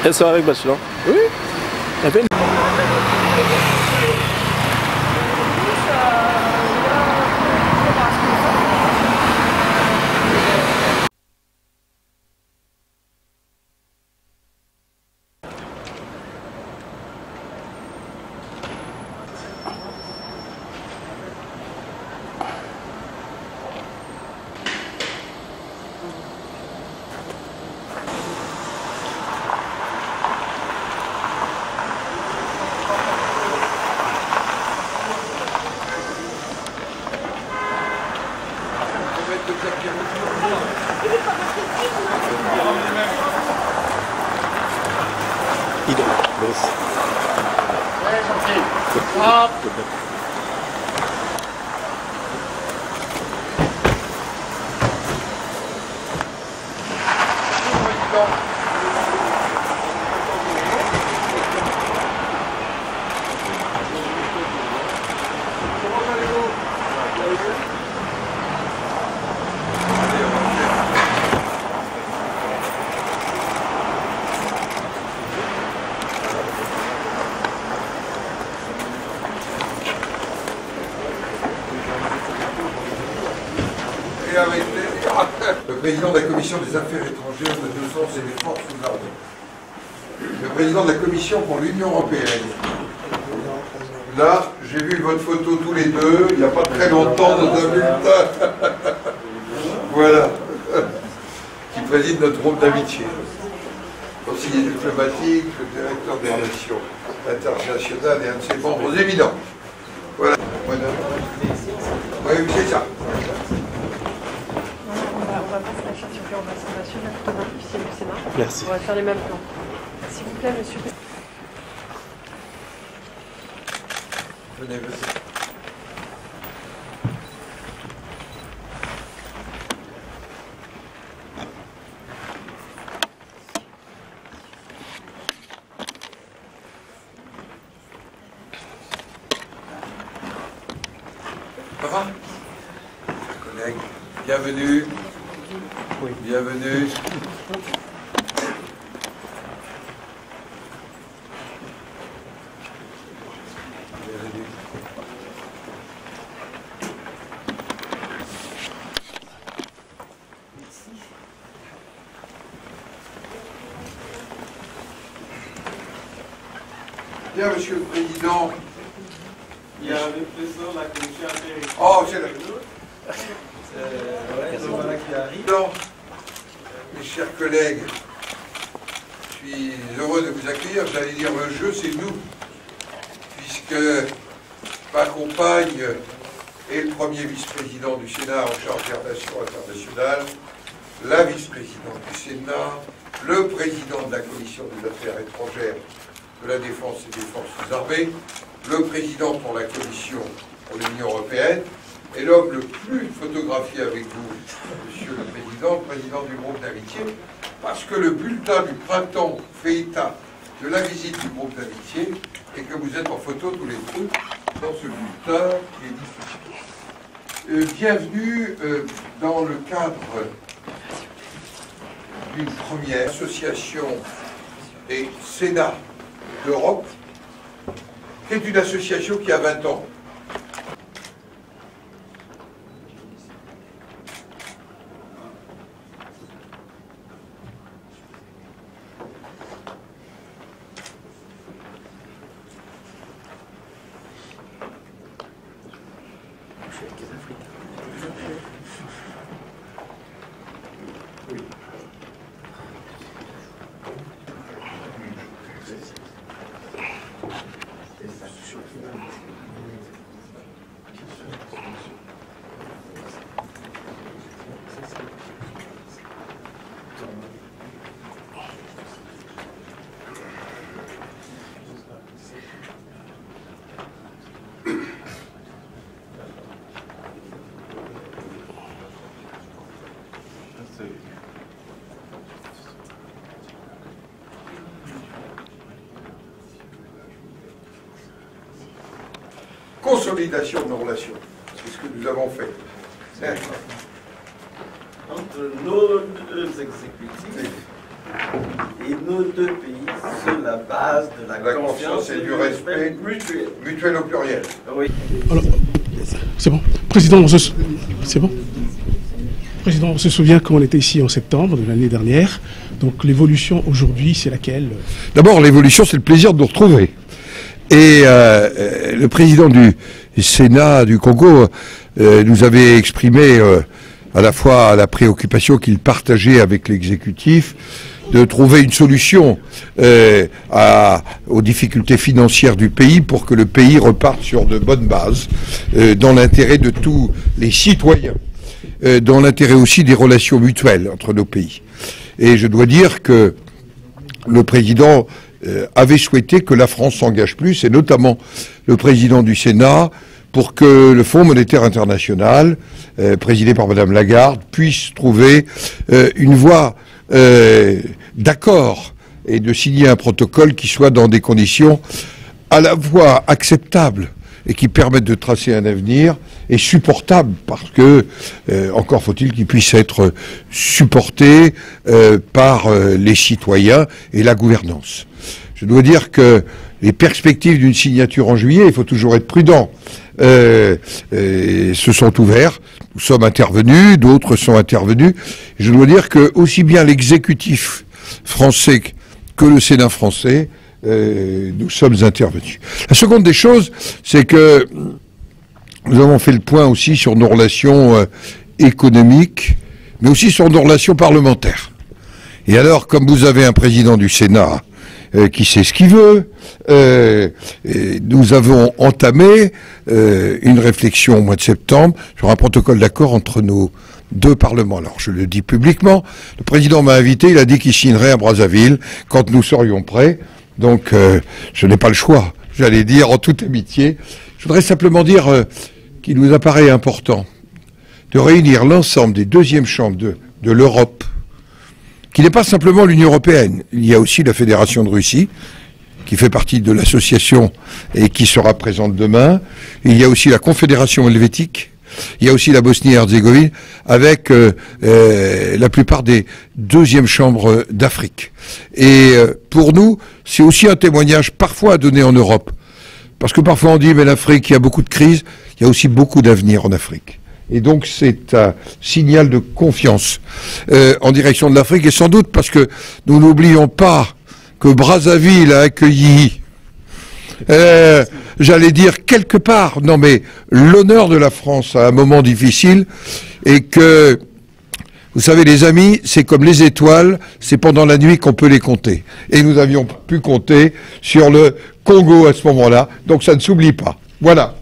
Elle sort avec Bachelor. Oui. Elle fait une... Le président de la Commission des Affaires étrangères, de défense et des forces armées. Le président de la Commission pour l'Union européenne. Là, j'ai vu votre photo tous les deux, il n'y a pas très longtemps dans un bulletin. Voilà. Qui préside notre groupe d'amitié. Conseiller diplomatique, le directeur des relations internationales et un de ses membres éminents. Voilà. Oui, c'est ça. On va passer la charte sur l'Assemblée nationale, Thomas, ici au Sénat. Merci. On va faire les mêmes plans. S'il vous plaît, monsieur. Venez, venez. Ça va? Chers collègues, bienvenue. Oui. Bienvenue. Bienvenue. Bien, Monsieur le Président. Il y a le président de la commission affaires. Oh, c'est là. Voilà qui arrive. Non, mes chers collègues, je suis heureux de vous accueillir. J'allais dire le jeu, c'est nous, puisque m'accompagne et le premier vice-président du Sénat en charge des relations internationales, la vice-présidente du Sénat, le président de la Commission des Affaires étrangères, de la Défense et des Forces armées, le président pour la Commission pour l'Union européenne, et l'homme le plus photographié avec vous, Monsieur le président du groupe d'amitié, parce que le bulletin du printemps fait état de la visite du groupe d'amitié et que vous êtes en photo tous les deux dans ce bulletin qui est diffusé. Bienvenue dans le cadre d'une première association des Sénats d'Europe, qui est une association qui a 20 ans. Consolidation de nos relations. C'est ce que nous avons fait. Entre nos deux exécutifs et nos deux pays sur la base de la confiance et du respect mutuel au pluriel. Oui. Alors, c'est bon. Président, c'est bon. Président, on se souvient qu'on était ici en septembre de l'année dernière. Donc l'évolution aujourd'hui, c'est laquelle? D'abord, l'évolution, c'est le plaisir de nous retrouver. Et le président du Sénat du Congo nous avait exprimé à la fois la préoccupation qu'il partageait avec l'exécutif de trouver une solution aux difficultés financières du pays pour que le pays reparte sur de bonnes bases, dans l'intérêt de tous les citoyens, dans l'intérêt aussi des relations mutuelles entre nos pays. Et je dois dire que le président avait souhaité que la France s'engage plus, et notamment le président du Sénat, pour que le Fonds monétaire international, présidé par Madame Lagarde, puisse trouver une voie d'accord et de signer un protocole qui soit dans des conditions à la fois acceptables et qui permettent de tracer un avenir et supportable, parce que encore faut-il qu'il puisse être supporté par les citoyens et la gouvernance. Je dois dire que les perspectives d'une signature en juillet, il faut toujours être prudent, se sont ouverts. Nous sommes intervenus, d'autres sont intervenus. Je dois dire que aussi bien l'exécutif français que le Sénat français, nous sommes intervenus. La seconde des choses, c'est que nous avons fait le point aussi sur nos relations économiques, mais aussi sur nos relations parlementaires. Et alors, comme vous avez un président du Sénat qui sait ce qu'il veut, nous avons entamé une réflexion au mois de septembre sur un protocole d'accord entre nos deux parlements. Alors, je le dis publiquement, le président m'a invité, il a dit qu'il signerait à Brazzaville quand nous serions prêts. Donc, je n'ai pas le choix, j'allais dire en toute amitié. Je voudrais simplement dire qu'il nous apparaît important de réunir l'ensemble des deuxièmes chambres de l'Europe, qui n'est pas simplement l'Union européenne. Il y a aussi la Fédération de Russie, qui fait partie de l'association et qui sera présente demain. Il y a aussi la Confédération helvétique. Il y a aussi la Bosnie-Herzégovine, avec la plupart des deuxièmes chambres d'Afrique. Et pour nous, c'est aussi un témoignage parfois à donner en Europe. Parce que parfois on dit, mais l'Afrique, il y a beaucoup de crises, il y a aussi beaucoup d'avenir en Afrique. Et donc c'est un signal de confiance en direction de l'Afrique, et sans doute parce que nous n'oublions pas que Brazzaville a accueilli, j'allais dire quelque part, non mais l'honneur de la France à un moment difficile, et que, vous savez les amis, c'est comme les étoiles, c'est pendant la nuit qu'on peut les compter. Et nous avions pu compter sur le Congo à ce moment-là, donc ça ne s'oublie pas. Voilà.